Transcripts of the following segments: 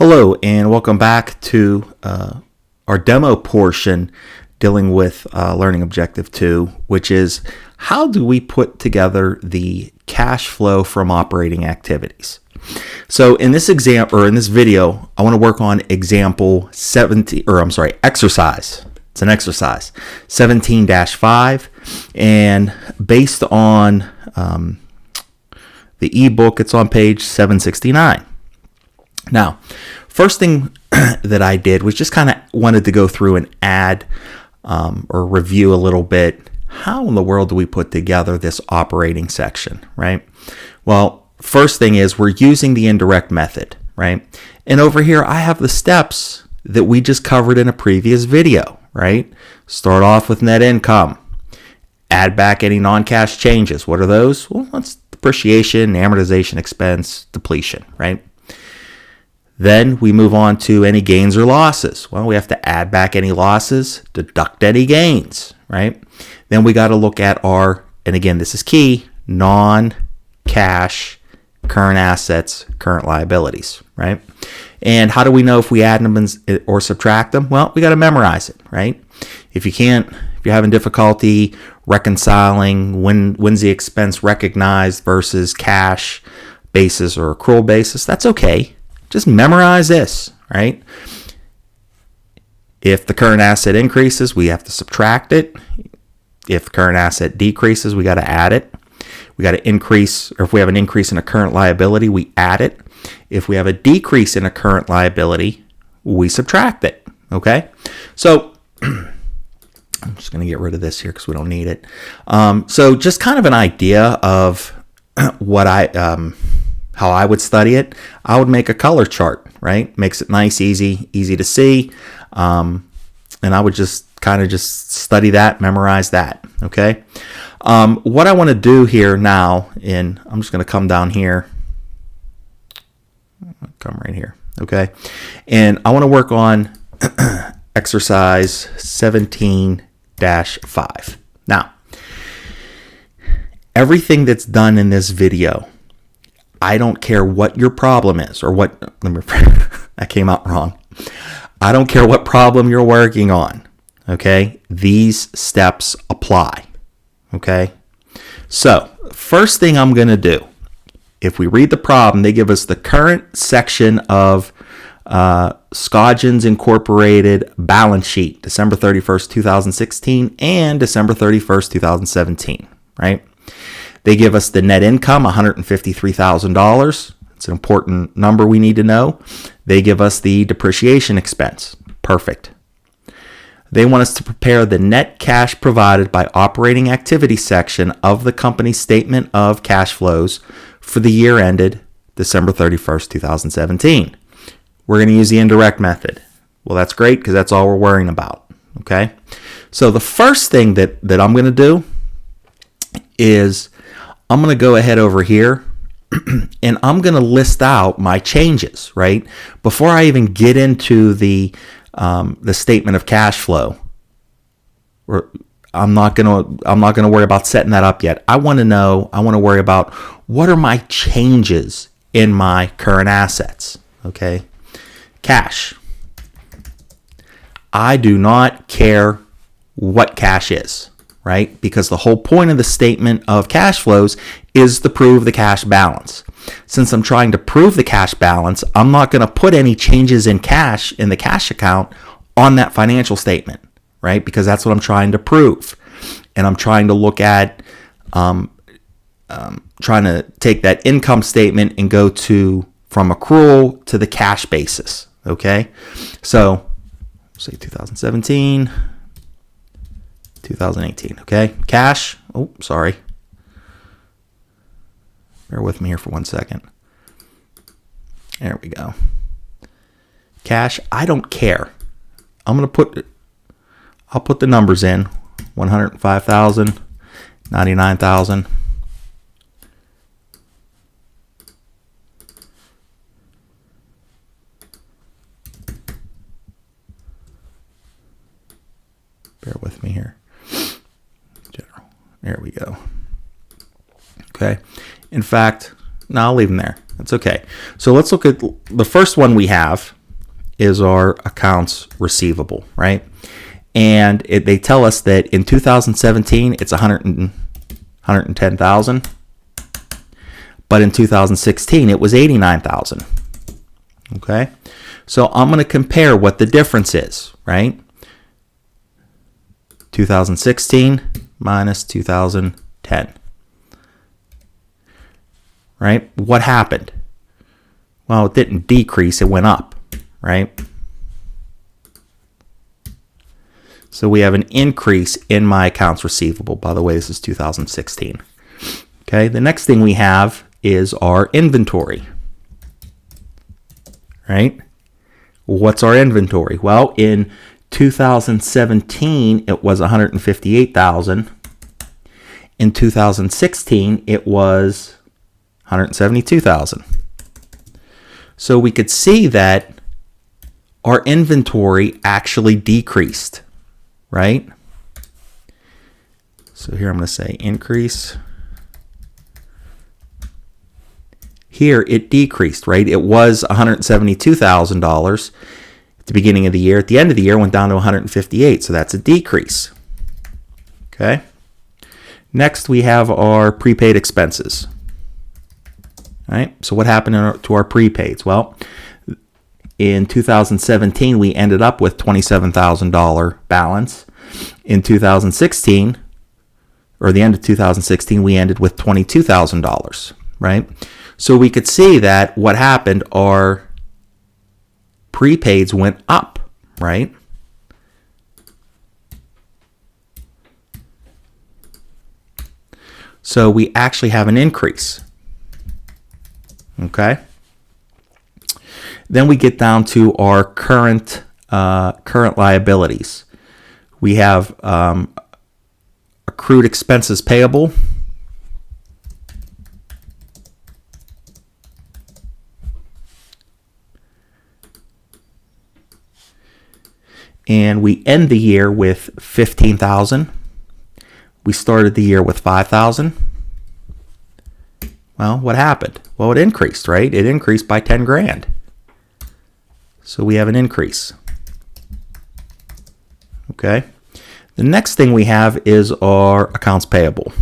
Hello and welcome back to our demo portion dealing with Learning Objective 2, which is how do we put together the cash flow from operating activities. So in this example, or in this video, I want to work on exercise. It's an exercise 17-5, and based on the ebook, it's on page 769. Now, first thing that I did was just kind of wanted to go through and add or review a little bit. How in the world do we put together this operating section, right? Well, first thing is we're using the indirect method, right? And over here, I have the steps that we just covered in a previous video, right? Start off with net income. Add back any non-cash changes. What are those? Well, that's depreciation, amortization expense, depletion, right? Then we move on to any gains or losses. Well, we have to add back any losses, deduct any gains, right? Then we got to look at our, and again, this is key, non-cash current assets, current liabilities, right? And how do we know if we add them or subtract them? Well, we got to memorize it, right? If you're having difficulty reconciling when's the expense recognized versus cash basis or accrual basis, that's okay. Just memorize this, right? If the current asset increases, we have to subtract it. If the current asset decreases, we got to add it. We got to increase, or if we have an increase in a current liability, we add it. If we have a decrease in a current liability, we subtract it, okay? So I'm just going to get rid of this here because we don't need it. So just kind of an idea of what how I would study it. I would make a color chart, right? Makes it nice, easy to see. And I would just study that, memorize that, okay? What I want to do here now, I'm just going to come down here. Come right here, okay? And I want to work on exercise 17-5. Now, everything that's done in this video, I don't care what your problem is or that came out wrong. I don't care what problem you're working on, okay? These steps apply, okay? So, first thing I'm going to do, if we read the problem, they give us the current section of Scoggins Incorporated balance sheet, December 31st, 2016 and December 31st, 2017, right? They give us the net income, $153,000. It's an important number we need to know. They give us the depreciation expense. Perfect. They want us to prepare the net cash provided by operating activity section of the company's statement of cash flows for the year ended December 31st, 2017. We're going to use the indirect method. Well, that's great because that's all we're worrying about. Okay. So the first thing that I'm going to do is I'm going to go ahead over here and I'm going to list out my changes, right? Before I even get into the statement of cash flow, I'm not going to worry about setting that up yet. I want to worry about what are my changes in my current assets, okay? Cash. I do not care what cash is, right? Because the whole point of the statement of cash flows is to prove the cash balance. Since I'm trying to prove the cash balance, I'm not going to put any changes in cash in the cash account on that financial statement, right? Because that's what I'm trying to prove. And I'm trying to look at, trying to take that income statement and go from accrual to the cash basis, okay? So, say 2017, 2018, okay? Cash, sorry. Bear with me here for 1 second. There we go. Cash, I don't care. I'll put the numbers in. 105,000, 99,000. Bear with me here. General. There we go. Okay. In fact, no, I'll leave them there. That's okay. So let's look at the first one we have is our accounts receivable, right? And they tell us that in 2017, it's 110,000. But in 2016, it was 89,000. Okay? So I'm going to compare what the difference is, right? 2016 minus 2010. Right? What happened? Well, it didn't decrease, it went up, right? So we have an increase in my accounts receivable. By the way, this is 2016. Okay, the next thing we have is our inventory, right? What's our inventory? Well, in 2017, it was 158,000. In 2016, it was 172,000. So we could see that our inventory actually decreased, right? So here I'm going to say increase. Here it decreased, right? It was $172,000 at the beginning of the year. At the end of the year, it went down to 158, so that's a decrease. Okay. Next, we have our prepaid expenses. All right. So what happened to our prepaids? Well, in 2017, we ended up with $27,000 balance. In 2016, or the end of 2016, we ended with $22,000, right? So we could see that what happened, our prepaids went up, right? So we actually have an increase. Okay. Then we get down to our current liabilities. We have accrued expenses payable. And we end the year with 15,000. We started the year with 5,000. Well, what happened? Well, it increased, right? It increased by 10 grand. So we have an increase. Okay. The next thing we have is our accounts payable.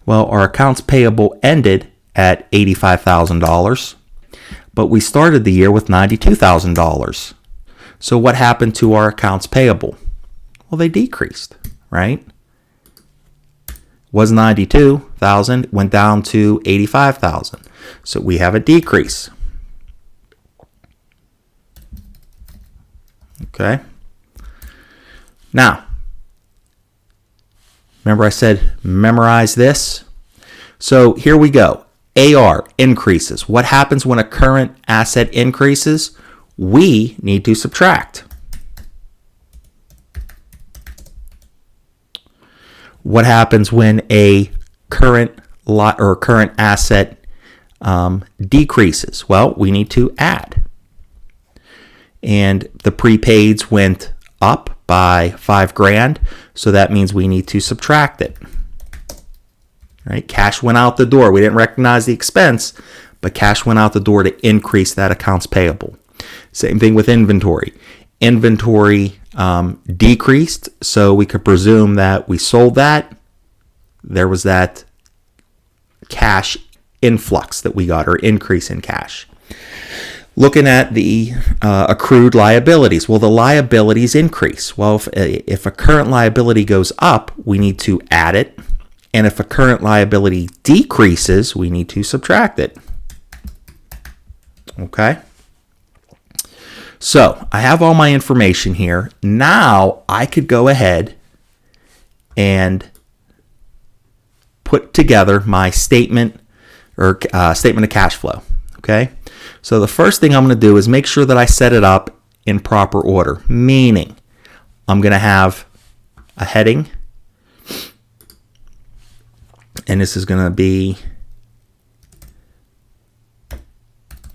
Well, our accounts payable ended at $85,000, but we started the year with $92,000. So what happened to our accounts payable? Well, they decreased, right? Was 92,000, went down to 85,000. So we have a decrease. Okay. Now, remember I said memorize this? So here we go. AR increases. What happens when a current asset increases? We need to subtract. What happens when a current asset decreases? Well, we need to add. And the prepaids went up by 5 grand, so that means we need to subtract it. Right? Cash went out the door. We didn't recognize the expense, but cash went out the door to increase that accounts payable. Same thing with inventory. Inventory decreased, so we could presume that we sold that. There was that cash influx that we got, or increase in cash. Looking at the accrued liabilities. Well, the liabilities increase. Well, if a current liability goes up, we need to add it. And if a current liability decreases, we need to subtract it. Okay? So I have all my information here. Now I could go ahead and put together my statement or statement of cash flow. Okay. So the first thing I'm going to do is make sure that I set it up in proper order, meaning I'm going to have a heading, and this is going to be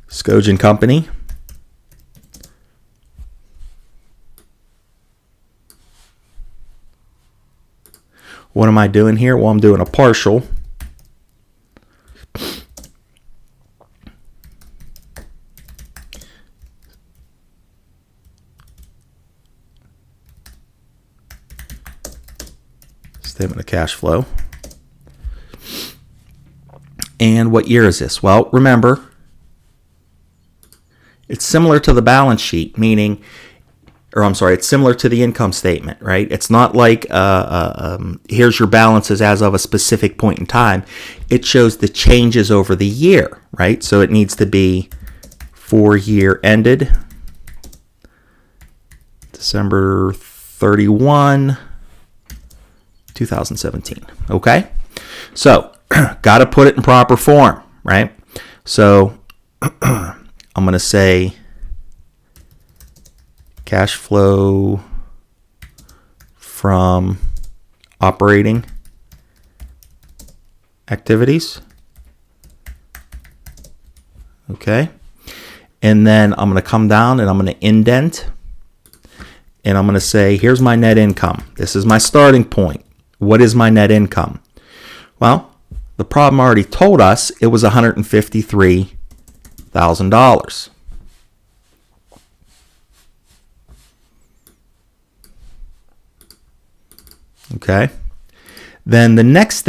Skojan Company. What am I doing here? Well, I'm doing a partial. Statement of cash flow. And what year is this? Well, remember, it's similar to the balance sheet, meaning, or I'm sorry, it's similar to the income statement, right? It's not like here's your balances as of a specific point in time. It shows the changes over the year, right? So it needs to be for year ended December 31, 2017. Okay? So, got to put it in proper form, right? So, I'm going to say cash flow from operating activities. Okay? And then I'm going to come down and I'm going to indent. And I'm going to say, here's my net income. This is my starting point. What is my net income? Well, the problem already told us it was $153,000. Okay. Then the next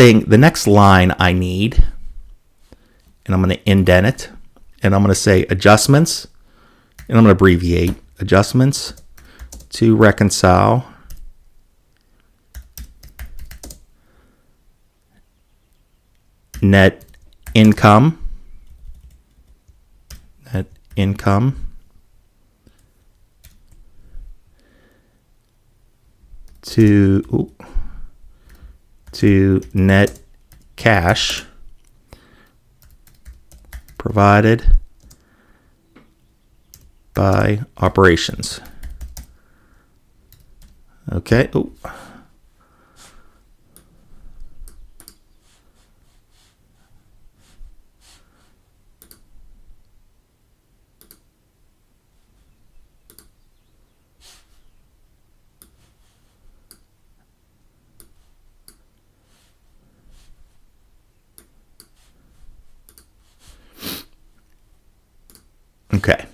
line I need, and I'm going to indent it, and I'm going to say adjustments, and I'm going to abbreviate adjustments to reconcile net income to net cash provided by operations. Okay. Ooh. Okay.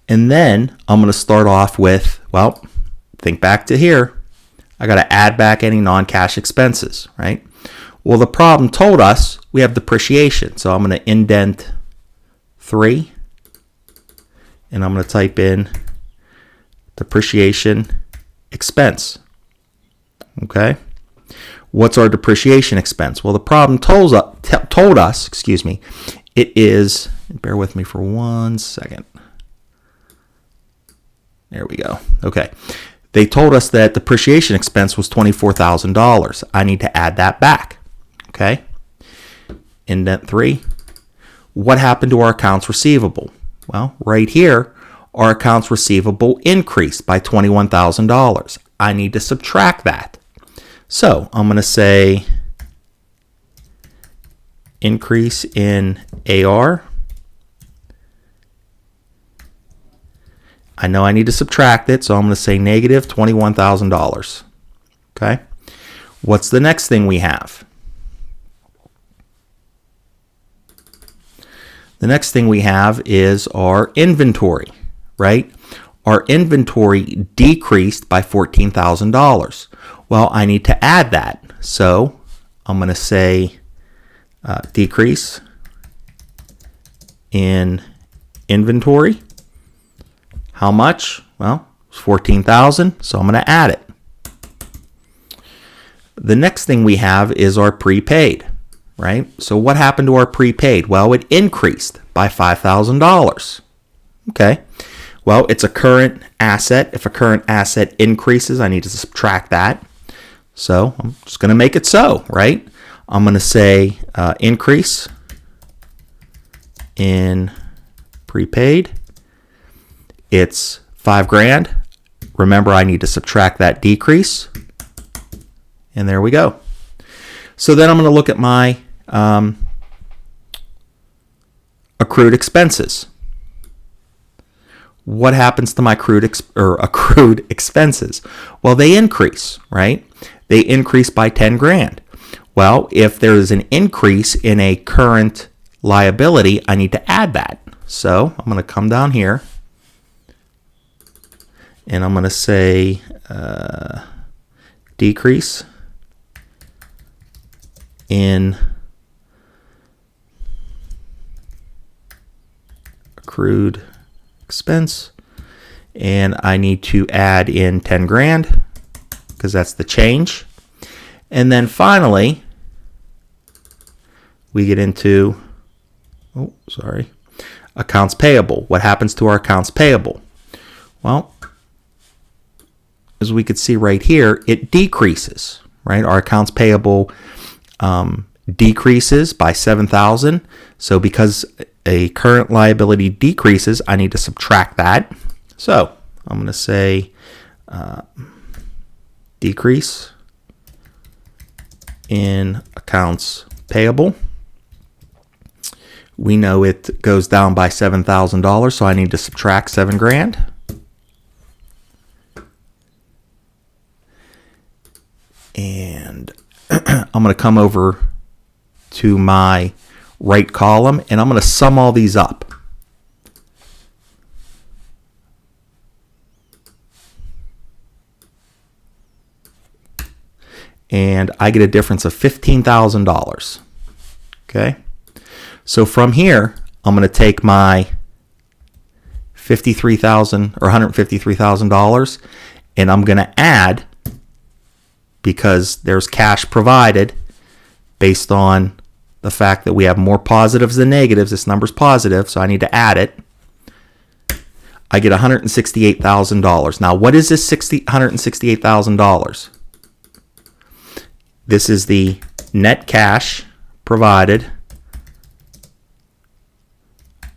And then I'm going to start off with, well, think back to here. I got to add back any non-cash expenses, right? Well, the problem told us we have depreciation. So I'm going to indent 3. And I'm going to type in depreciation expense. Okay. What's our depreciation expense? Well, the problem told us, it is, bear with me for 1 second. There we go. Okay. They told us that depreciation expense was $24,000. I need to add that back. Okay. Indent 3. What happened to our accounts receivable? Well, right here, our accounts receivable increased by $21,000. I need to subtract that. So I'm going to say increase in AR. I know I need to subtract it, so I'm going to say negative $21,000. Okay. What's the next thing we have? The next thing we have is our inventory, right? Our inventory decreased by $14,000. Well, I need to add that. So I'm going to say decrease in inventory. How much? Well, it's $14,000, so I'm going to add it. The next thing we have is our prepaid, right? So what happened to our prepaid? Well, it increased by $5,000. Okay. Well, it's a current asset. If a current asset increases, I need to subtract that. So I'm just going to make it so, right? I'm going to say increase in prepaid. It's $5,000. Remember, I need to subtract that decrease. And there we go. So then I'm going to look at my accrued expenses. What happens to my accrued expenses? Well, they increase, right? They increase by $10,000. Well, if there is an increase in a current liability, I need to add that. So I'm going to come down here and I'm going to say decrease in accrued expense, and I need to add in 10 grand because that's the change. And then finally, we get into, accounts payable. What happens to our accounts payable? Well, as we could see right here, it decreases, right? Our accounts payable decreases by $7,000. So because a current liability decreases, I need to subtract that. So I'm going to say decrease in accounts payable. We know it goes down by $7,000, so I need to subtract 7 grand. And I'm going to come over to my right column, and I'm going to sum all these up. And I get a difference of $15,000. Okay. So from here, I'm going to take my $53,000 or $153,000, and I'm going to add, because there's cash provided based on the fact that we have more positives than negatives. This number's positive, so I need to add it. I get $168,000. Now, what is this $168,000? This is the net cash provided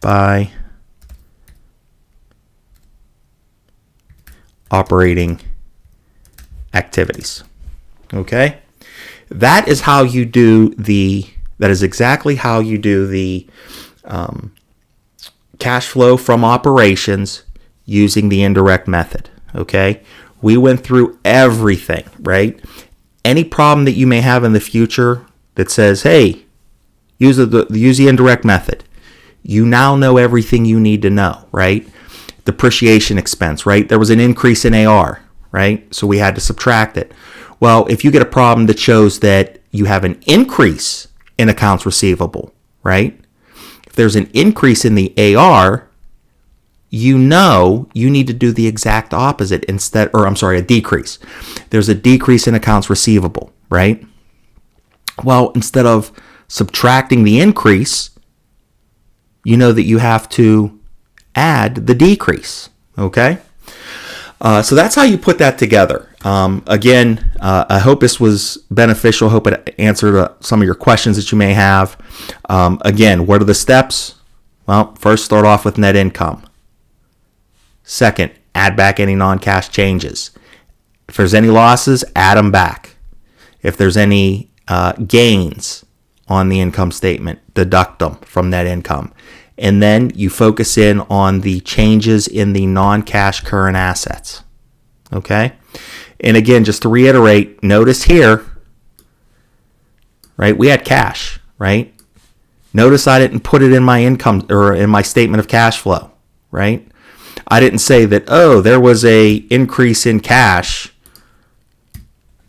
by operating activities. Okay? That is how you do that is exactly how you do the cash flow from operations using the indirect method. Okay? We went through everything, right? Any problem that you may have in the future that says, hey, use the indirect method. You now know everything you need to know, right? Depreciation expense, right? There was an increase in AR, right? So we had to subtract it. Well, if you get a problem that shows that you have an increase in accounts receivable, right? If there's an increase in the AR, you know you need to do the exact opposite a decrease. There's a decrease in accounts receivable, right? Well, instead of subtracting the increase, you know that you have to add the decrease, okay? So that's how you put that together. Again, I hope this was beneficial. I hope it answered some of your questions that you may have. Again, what are the steps? Well, first start off with net income. Second, add back any non-cash changes. If there's any losses, add them back. If there's any gains on the income statement, deduct them from net income. And then you focus in on the changes in the non-cash current assets. Okay? And again, just to reiterate, notice here, right, we had cash, right? Notice I didn't put it in my income or in my statement of cash flow, right? I didn't say that, oh, there was a increase in cash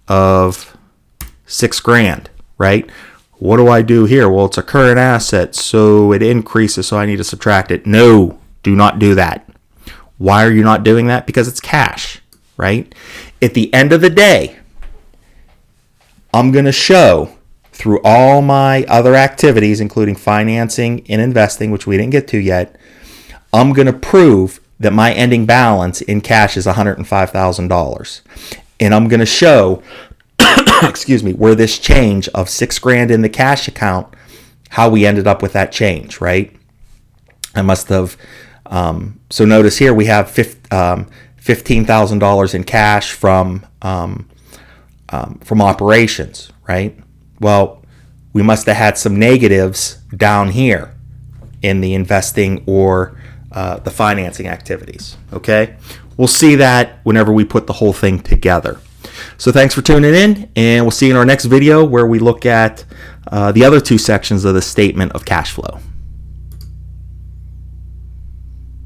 of $6,000, right? What do I do here? Well, it's a current asset, so it increases, so I need to subtract it. No, do not do that. Why are you not doing that? Because it's cash, right? At the end of the day, I'm going to show through all my other activities, including financing and investing, which we didn't get to yet, I'm going to prove that my ending balance in cash is $105,000. And I'm going to show where this change of $6,000 in the cash account, how we ended up with that change, right? I must have, so notice here we have $15,000 in cash from operations, right? Well, we must have had some negatives down here in the investing or the financing activities, okay? We'll see that whenever we put the whole thing together. So thanks for tuning in, and we'll see you in our next video where we look at the other two sections of the statement of cash flow.